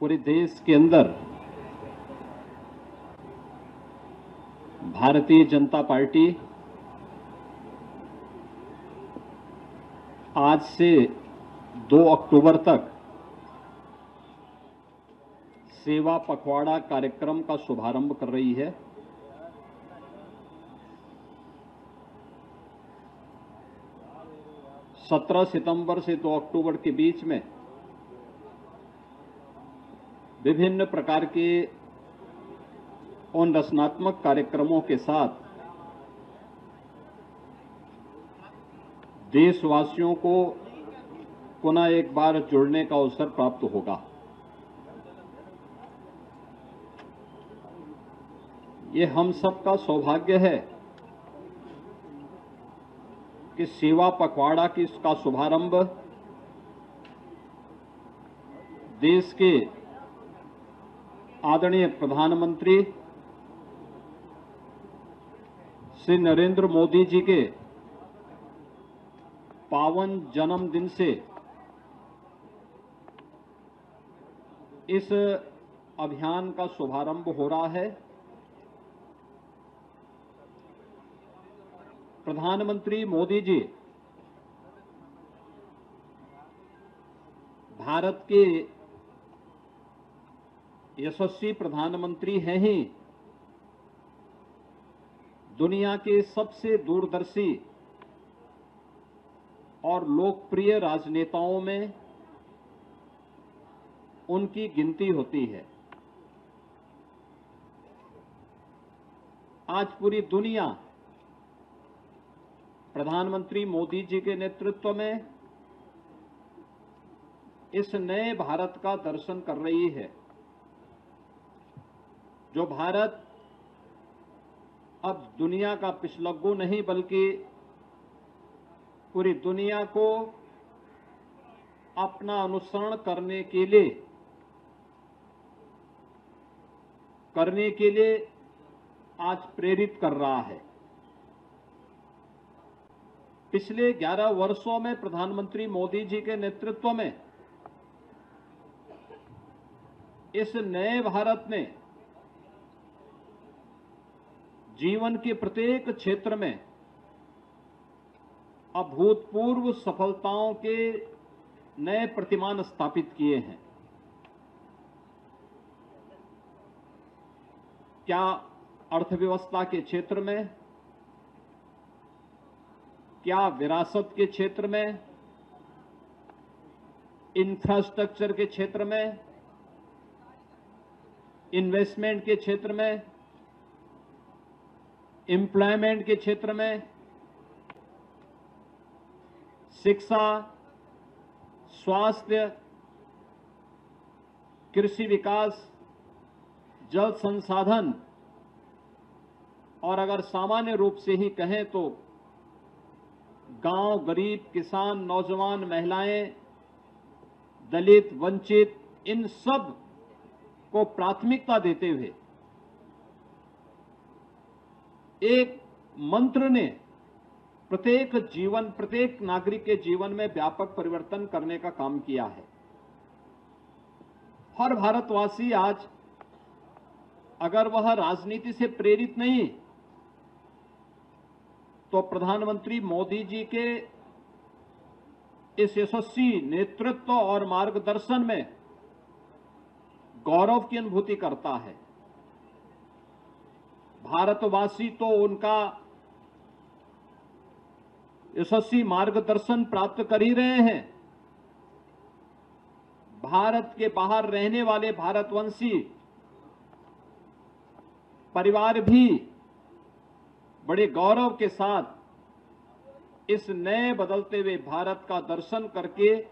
पूरे देश के अंदर भारतीय जनता पार्टी आज से 2 अक्टूबर तक सेवा पखवाड़ा कार्यक्रम का शुभारंभ कर रही है। सत्रह सितंबर से 2 अक्टूबर के बीच में विभिन्न प्रकार के उन रचनात्मक कार्यक्रमों के साथ देशवासियों को पुनः एक बार जुड़ने का अवसर प्राप्त होगा। ये हम सबका सौभाग्य है कि सेवा पखवाड़ा की इसका शुभारंभ देश के आदरणीय प्रधानमंत्री श्री नरेंद्र मोदी जी के पावन जन्मदिन से इस अभियान का शुभारंभ हो रहा है। प्रधानमंत्री मोदी जी भारत के यशस्वी प्रधानमंत्री हैं ही दुनिया के सबसे दूरदर्शी और लोकप्रिय राजनेताओं में उनकी गिनती होती है। आज पूरी दुनिया प्रधानमंत्री मोदी जी के नेतृत्व में इस नए भारत का दर्शन कर रही है, जो भारत अब दुनिया का पिछलग्गू नहीं बल्कि पूरी दुनिया को अपना अनुसरण करने के लिए आज प्रेरित कर रहा है। पिछले 11 वर्षों में प्रधानमंत्री मोदी जी के नेतृत्व में इस नए भारत ने जीवन के प्रत्येक क्षेत्र में अभूतपूर्व सफलताओं के नए प्रतिमान स्थापित किए हैं। क्या अर्थव्यवस्था के क्षेत्र में, क्या विरासत के क्षेत्र में, इंफ्रास्ट्रक्चर के क्षेत्र में, इन्वेस्टमेंट के क्षेत्र में, एम्प्लॉयमेंट के क्षेत्र में, शिक्षा, स्वास्थ्य, कृषि विकास, जल संसाधन और अगर सामान्य रूप से ही कहें तो गांव, गरीब, किसान, नौजवान, महिलाएं, दलित, वंचित, इन सब को प्राथमिकता देते हुए एक मंत्र ने प्रत्येक नागरिक के जीवन में व्यापक परिवर्तन करने का काम किया है। हर भारतवासी आज अगर वह राजनीति से प्रेरित नहीं तो प्रधानमंत्री मोदी जी के इस यशस्वी नेतृत्व और मार्गदर्शन में गौरव की अनुभूति करता है। भारतवासी तो उनका यशस्वी मार्गदर्शन प्राप्त कर ही रहे हैं। भारत के बाहर रहने वाले भारतवंशी परिवार भी बड़े गौरव के साथ इस नए बदलते हुए भारत का दर्शन करके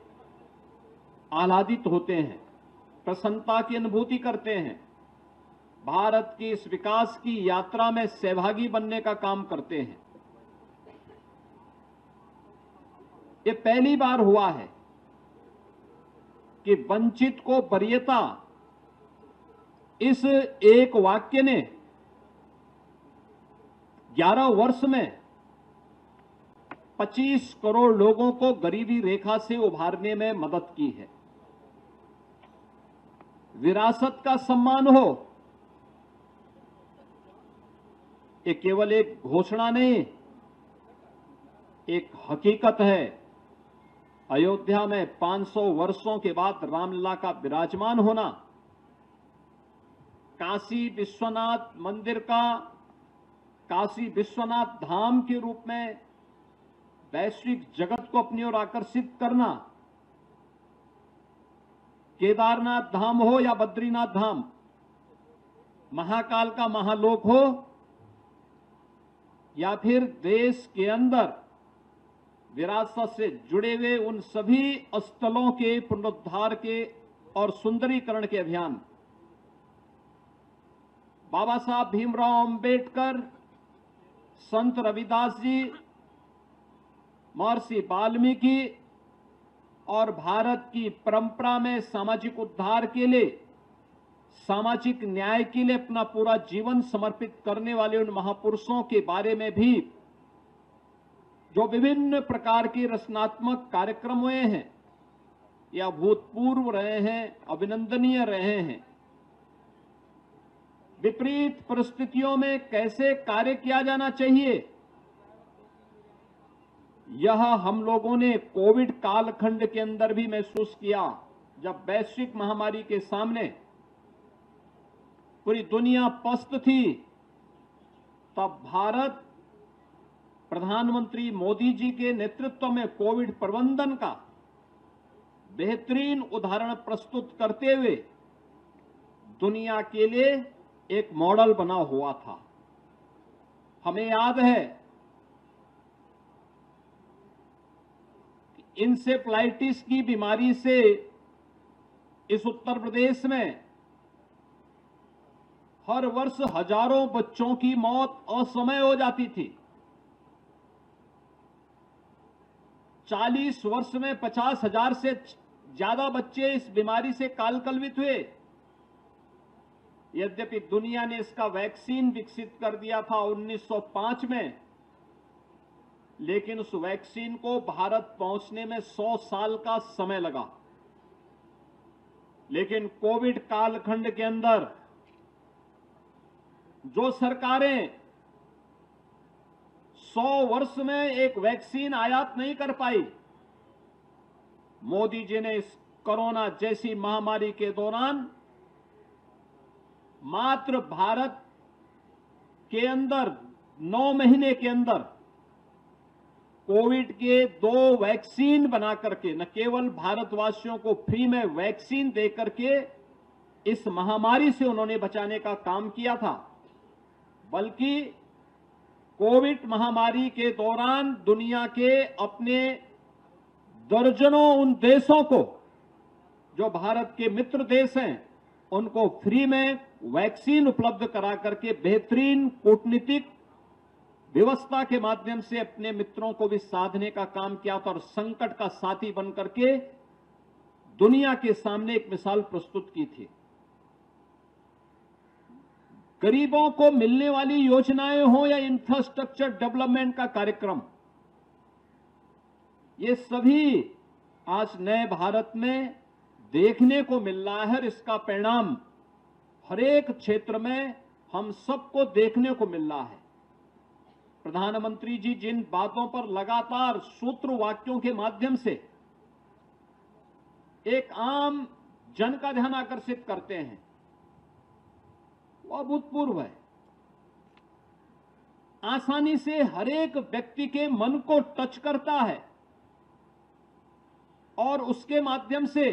आह्लादित होते हैं, प्रसन्नता की अनुभूति करते हैं, भारत की इस विकास की यात्रा में सहभागी बनने का काम करते हैं। ये पहली बार हुआ है कि वंचित को वरीयता इस एक वाक्य ने 11 वर्ष में 25 करोड़ लोगों को गरीबी रेखा से उभारने में मदद की है। विरासत का सम्मान हो। ये केवल एक घोषणा नहीं, एक हकीकत है। अयोध्या में 500 वर्षों के बाद रामलला का विराजमान होना, काशी विश्वनाथ मंदिर का काशी विश्वनाथ धाम के रूप में वैश्विक जगत को अपनी ओर आकर्षित करना, केदारनाथ धाम हो या बद्रीनाथ धाम, महाकाल का महालोक हो या फिर देश के अंदर विरासत से जुड़े हुए उन सभी स्थलों के पुनरुद्धार के और सुंदरीकरण के अभियान, बाबा साहब भीमराव अंबेडकर, संत रविदास जी, महर्षि वाल्मीकि और भारत की परंपरा में सामाजिक उद्धार के लिए, सामाजिक न्याय के लिए अपना पूरा जीवन समर्पित करने वाले उन महापुरुषों के बारे में भी जो विभिन्न प्रकार के रचनात्मक कार्यक्रम हुए हैं, ये अभूतपूर्व रहे हैं, अभिनंदनीय रहे हैं। विपरीत परिस्थितियों में कैसे कार्य किया जाना चाहिए, यह हम लोगों ने कोविड कालखंड के अंदर भी महसूस किया। जब वैश्विक महामारी के सामने पूरी दुनिया पस्त थी, तब भारत प्रधानमंत्री मोदी जी के नेतृत्व में कोविड प्रबंधन का बेहतरीन उदाहरण प्रस्तुत करते हुए दुनिया के लिए एक मॉडल बना हुआ था। हमें याद है इंसेफ्लाइटिस की बीमारी से इस उत्तर प्रदेश में हर वर्ष हजारों बच्चों की मौत असमय हो जाती थी। 40 वर्ष में 50,000 से ज्यादा बच्चे इस बीमारी से कालकलवित हुए। यद्यपि दुनिया ने इसका वैक्सीन विकसित कर दिया था 1905 में, लेकिन उस वैक्सीन को भारत पहुंचने में 100 साल का समय लगा। लेकिन कोविड कालखंड के अंदर जो सरकारें 100 वर्ष में एक वैक्सीन आयात नहीं कर पाई, मोदी जी ने इस कोरोना जैसी महामारी के दौरान मात्र भारत के अंदर 9 महीने के अंदर कोविड के 2 वैक्सीन बना करके न केवल भारतवासियों को फ्री में वैक्सीन दे करके इस महामारी से उन्होंने बचाने का काम किया था, बल्कि कोविड महामारी के दौरान दुनिया के अपने दर्जनों उन देशों को जो भारत के मित्र देश हैं, उनको फ्री में वैक्सीन उपलब्ध करा करके बेहतरीन कूटनीतिक व्यवस्था के माध्यम से अपने मित्रों को भी साधने का काम किया था और संकट का साथी बनकर के दुनिया के सामने एक मिसाल प्रस्तुत की थी। गरीबों को मिलने वाली योजनाएं हो या इंफ्रास्ट्रक्चर डेवलपमेंट का कार्यक्रम, ये सभी आज नए भारत में देखने को मिल रहा है। इसका परिणाम हर एक क्षेत्र में हम सबको देखने को मिल रहा है। प्रधानमंत्री जी जिन बातों पर लगातार सूत्र वाक्यों के माध्यम से एक आम जन का ध्यान आकर्षित करते हैं, वो अभूतपूर्व है। आसानी से हर एक व्यक्ति के मन को टच करता है और उसके माध्यम से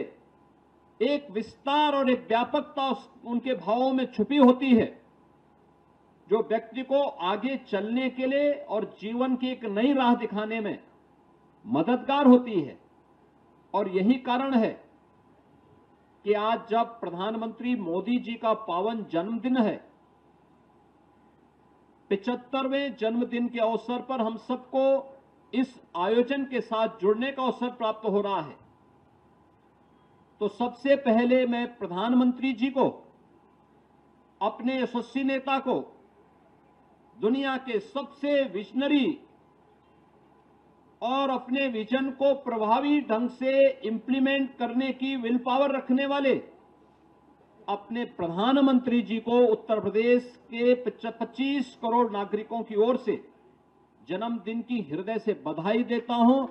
एक विस्तार और एक व्यापकता उनके भावों में छुपी होती है, जो व्यक्ति को आगे चलने के लिए और जीवन की एक नई राह दिखाने में मददगार होती है। और यही कारण है कि आज जब प्रधानमंत्री मोदी जी का पावन जन्मदिन है, 75वें जन्मदिन के अवसर पर हम सबको इस आयोजन के साथ जुड़ने का अवसर प्राप्त हो रहा है, तो सबसे पहले मैं प्रधानमंत्री जी को, अपने यशस्वी नेता को, दुनिया के सबसे विजनरी और अपने विजन को प्रभावी ढंग से इंप्लीमेंट करने की विल पावर रखने वाले अपने प्रधानमंत्री जी को उत्तर प्रदेश के 25 करोड़ नागरिकों की ओर से जन्मदिन की हृदय से बधाई देता हूं।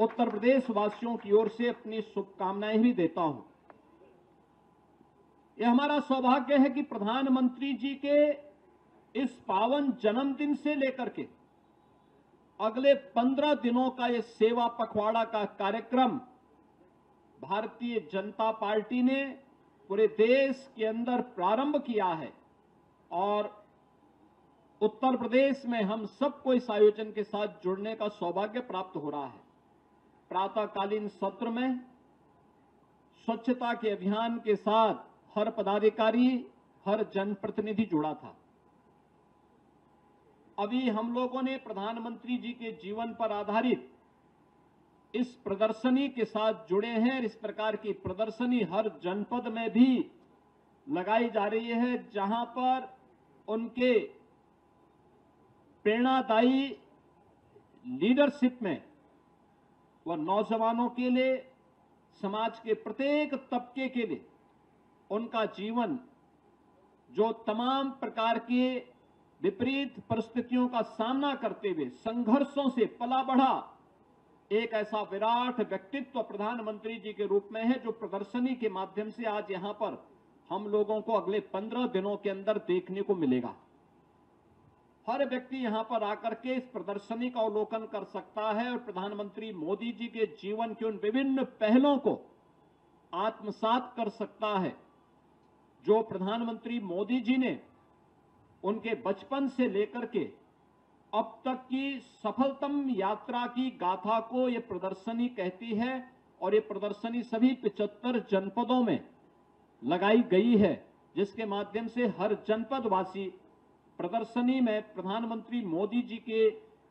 उत्तर प्रदेश वासियों की ओर से अपनी शुभकामनाएं भी देता हूं। यह हमारा सौभाग्य है कि प्रधानमंत्री जी के इस पावन जन्मदिन से लेकर के अगले 15 दिनों का यह सेवा पखवाड़ा का कार्यक्रम भारतीय जनता पार्टी ने पूरे देश के अंदर प्रारंभ किया है और उत्तर प्रदेश में हम सबको इस आयोजन के साथ जुड़ने का सौभाग्य प्राप्त हो रहा है। प्रातःकालीन सत्र में स्वच्छता के अभियान के साथ हर पदाधिकारी, हर जनप्रतिनिधि जुड़ा था। अभी हम लोगों ने प्रधानमंत्री जी के जीवन पर आधारित इस प्रदर्शनी के साथ जुड़े हैं। इस प्रकार की प्रदर्शनी हर जनपद में भी लगाई जा रही है, जहां पर उनके प्रेरणादायी लीडरशिप में वह नौजवानों के लिए, समाज के प्रत्येक तबके के लिए उनका जीवन, जो तमाम प्रकार के विपरीत परिस्थितियों का सामना करते हुए संघर्षों से पला बढ़ा एक ऐसा विराट व्यक्तित्व प्रधानमंत्री जी के रूप में है, जो प्रदर्शनी के माध्यम से आज यहां पर हम लोगों को अगले 15 दिनों के अंदर देखने को मिलेगा। हर व्यक्ति यहां पर आकर के इस प्रदर्शनी का अवलोकन कर सकता है और प्रधानमंत्री मोदी जी के जीवन के उन विभिन्न पहलों को आत्मसात कर सकता है, जो प्रधानमंत्री मोदी जी ने उनके बचपन से लेकर के अब तक की सफलतम यात्रा की गाथा को ये प्रदर्शनी कहती है। और ये प्रदर्शनी सभी 75 जनपदों में लगाई गई है, जिसके माध्यम से हर जनपद वासी प्रदर्शनी में प्रधानमंत्री मोदी जी के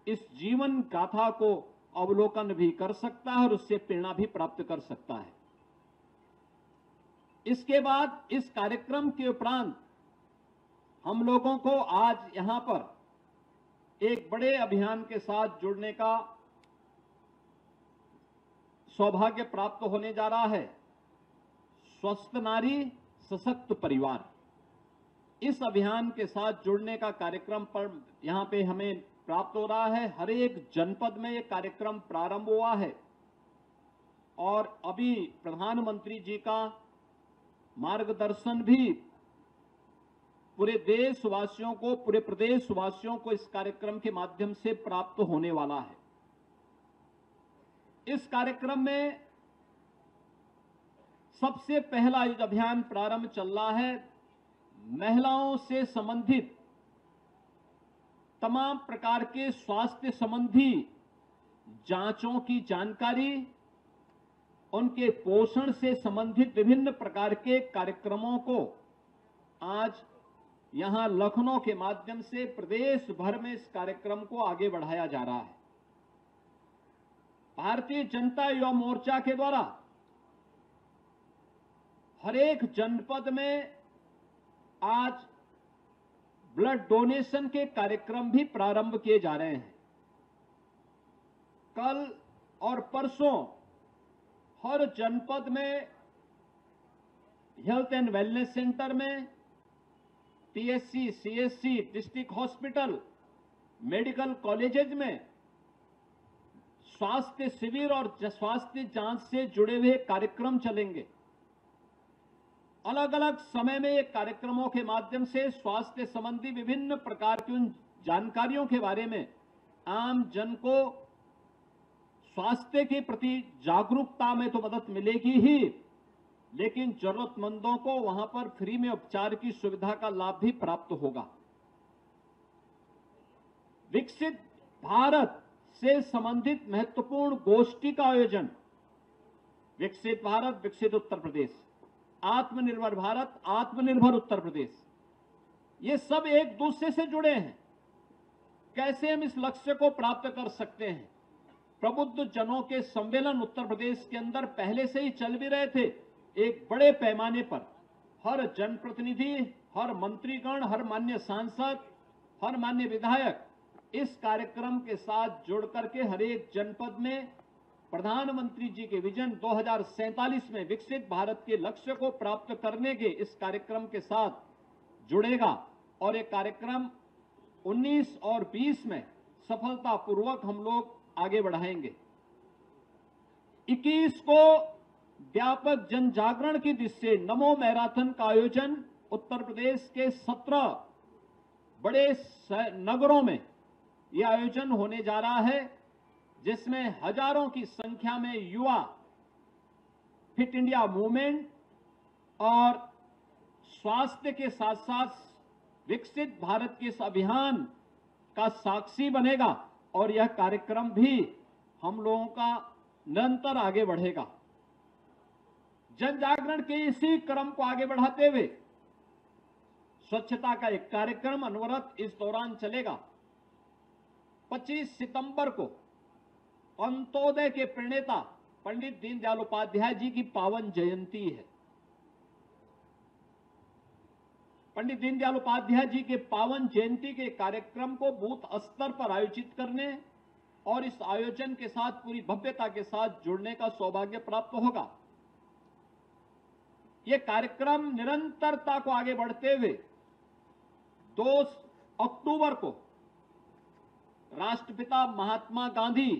इस जीवन गाथा को अवलोकन भी कर सकता है और उससे प्रेरणा भी प्राप्त कर सकता है। इसके बाद इस कार्यक्रम के उपरांत हम लोगों को आज यहां पर एक बड़े अभियान के साथ जुड़ने का सौभाग्य प्राप्त होने जा रहा है। स्वस्थ नारी सशक्त परिवार, इस अभियान के साथ जुड़ने का कार्यक्रम पर यहां पे हमें प्राप्त हो रहा है। हर एक जनपद में यह कार्यक्रम प्रारंभ हुआ है और अभी प्रधानमंत्री जी का मार्गदर्शन भी पूरे देशवासियों को, पूरे प्रदेशवासियों को इस कार्यक्रम के माध्यम से प्राप्त होने वाला है। इस कार्यक्रम में सबसे पहला जो अभियान प्रारंभ चल रहा है, महिलाओं से संबंधित तमाम प्रकार के स्वास्थ्य संबंधी जांचों की जानकारी, उनके पोषण से संबंधित विभिन्न प्रकार के कार्यक्रमों को आज यहां लखनऊ के माध्यम से प्रदेश भर में इस कार्यक्रम को आगे बढ़ाया जा रहा है। भारतीय जनता युवा मोर्चा के द्वारा हर एक जनपद में आज ब्लड डोनेशन के कार्यक्रम भी प्रारंभ किए जा रहे हैं। कल और परसों हर जनपद में हेल्थ एंड वेलनेस सेंटर में, PHC, CHC, district hospital, medical colleges में स्वास्थ्य शिविर और स्वास्थ्य जांच से जुड़े हुए कार्यक्रम चलेंगे। अलग अलग समय में ये कार्यक्रमों के माध्यम से स्वास्थ्य संबंधी विभिन्न प्रकार की उन जानकारियों के बारे में आम जन को स्वास्थ्य के प्रति जागरूकता में तो मदद मिलेगी ही, लेकिन जरूरतमंदों को वहां पर फ्री में उपचार की सुविधा का लाभ भी प्राप्त होगा। विकसित भारत से संबंधित महत्वपूर्ण गोष्ठी का आयोजन, विकसित भारत विकसित उत्तर प्रदेश, आत्मनिर्भर भारत आत्मनिर्भर उत्तर प्रदेश, ये सब एक दूसरे से जुड़े हैं। कैसे हम इस लक्ष्य को प्राप्त कर सकते हैं? प्रबुद्ध जनों के सम्मेलन उत्तर प्रदेश के अंदर पहले से ही चल भी रहे थे। एक बड़े पैमाने पर हर जनप्रतिनिधि, हर मंत्रीगण, हर मान्य सांसद, हर मान्य विधायक इस कार्यक्रम के साथ जुड़ करके हर एक जनपद में प्रधानमंत्री जी के विजन 2047 में विकसित भारत के लक्ष्य को प्राप्त करने के इस कार्यक्रम के साथ जुड़ेगा और ये कार्यक्रम 19 और 20 में सफलतापूर्वक हम लोग आगे बढ़ाएंगे। 21 को व्यापक जन जागरण की दृष्टि से नमो मैराथन का आयोजन उत्तर प्रदेश के 17 बड़े नगरों में यह आयोजन होने जा रहा है, जिसमें हजारों की संख्या में युवा फिट इंडिया मूवमेंट और स्वास्थ्य के साथ साथ विकसित भारत के इस अभियान का साक्षी बनेगा और यह कार्यक्रम भी हम लोगों का निरंतर आगे बढ़ेगा। जन जागरण के इसी क्रम को आगे बढ़ाते हुए स्वच्छता का एक कार्यक्रम अनवरत इस दौरान चलेगा। 25 सितंबर को अंत्योदय के प्रणेता पंडित दीनदयाल उपाध्याय जी की पावन जयंती है। पंडित दीनदयाल उपाध्याय जी के पावन जयंती के कार्यक्रम को बूथ स्तर पर आयोजित करने और इस आयोजन के साथ पूरी भव्यता के साथ जुड़ने का सौभाग्य प्राप्त होगा। यह कार्यक्रम निरंतरता को आगे बढ़ते हुए 2 अक्टूबर को राष्ट्रपिता महात्मा गांधी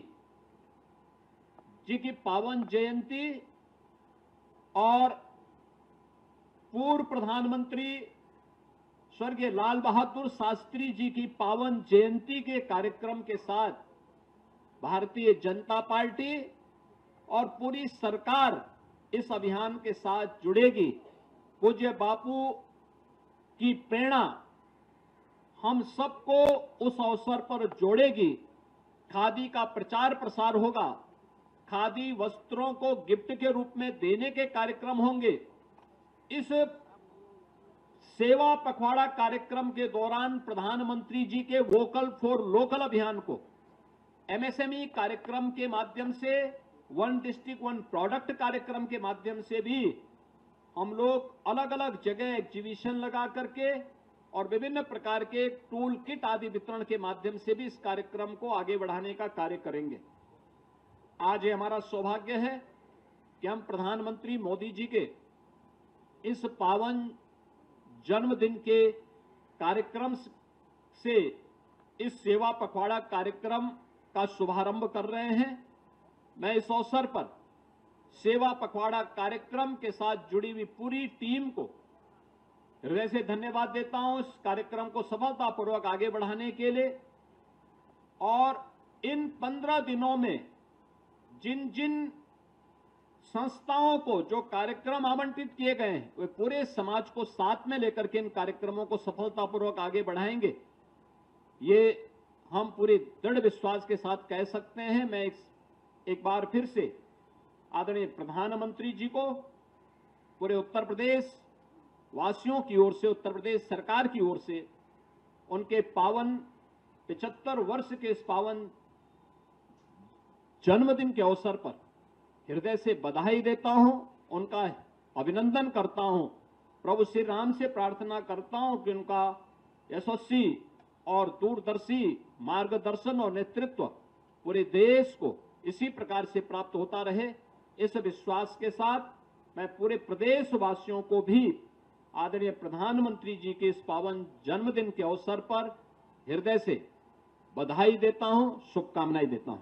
जी की पावन जयंती और पूर्व प्रधानमंत्री स्वर्गीय लाल बहादुर शास्त्री जी की पावन जयंती के कार्यक्रम के साथ भारतीय जनता पार्टी और पूरी सरकार इस अभियान के साथ जुड़ेगी। पूज्य बापू की प्रेरणा हम सबको उस अवसर पर जोड़ेगी। खादी का प्रचार प्रसार होगा, खादी वस्त्रों को गिफ्ट के रूप में देने के कार्यक्रम होंगे। इस सेवा पखवाड़ा कार्यक्रम के दौरान प्रधानमंत्री जी के वोकल फॉर लोकल अभियान को एमएसएमई कार्यक्रम के माध्यम से, वन डिस्ट्रिक्ट वन प्रोडक्ट कार्यक्रम के माध्यम से भी हम लोग अलग अलग जगह एग्जीबिशन लगा करके और विभिन्न प्रकार के टूल किट आदि वितरण के माध्यम से भी इस कार्यक्रम को आगे बढ़ाने का कार्य करेंगे। आज ये हमारा सौभाग्य है कि हम प्रधानमंत्री मोदी जी के इस पावन जन्मदिन के कार्यक्रम से इस सेवा पखवाड़ा कार्यक्रम का शुभारंभ कर रहे हैं। मैं इस अवसर पर सेवा पखवाड़ा कार्यक्रम के साथ जुड़ी हुई पूरी टीम को हृदय से धन्यवाद देता हूं इस कार्यक्रम को सफलतापूर्वक आगे बढ़ाने के लिए। और इन 15 दिनों में जिन जिन संस्थाओं को जो कार्यक्रम आवंटित किए गए हैं, वे पूरे समाज को साथ में लेकर के इन कार्यक्रमों को सफलतापूर्वक आगे बढ़ाएंगे, ये हम पूरे दृढ़ विश्वास के साथ कह सकते हैं। मैं एक बार फिर से आदरणीय प्रधानमंत्री जी को पूरे उत्तर प्रदेश वासियों की ओर से, उत्तर प्रदेश सरकार की ओर से उनके पावन 75 वर्ष के इस पावन जन्मदिन के अवसर पर हृदय से बधाई देता हूं, उनका अभिनंदन करता हूं। प्रभु श्री राम से प्रार्थना करता हूं कि उनका यशस्वी और दूरदर्शी मार्गदर्शन और नेतृत्व पूरे देश को इसी प्रकार से प्राप्त होता रहे। इस विश्वास के साथ मैं पूरे प्रदेश वासियों को भी आदरणीय प्रधानमंत्री जी के इस पावन जन्मदिन के अवसर पर हृदय से बधाई देता हूं, शुभकामनाएं देता हूं।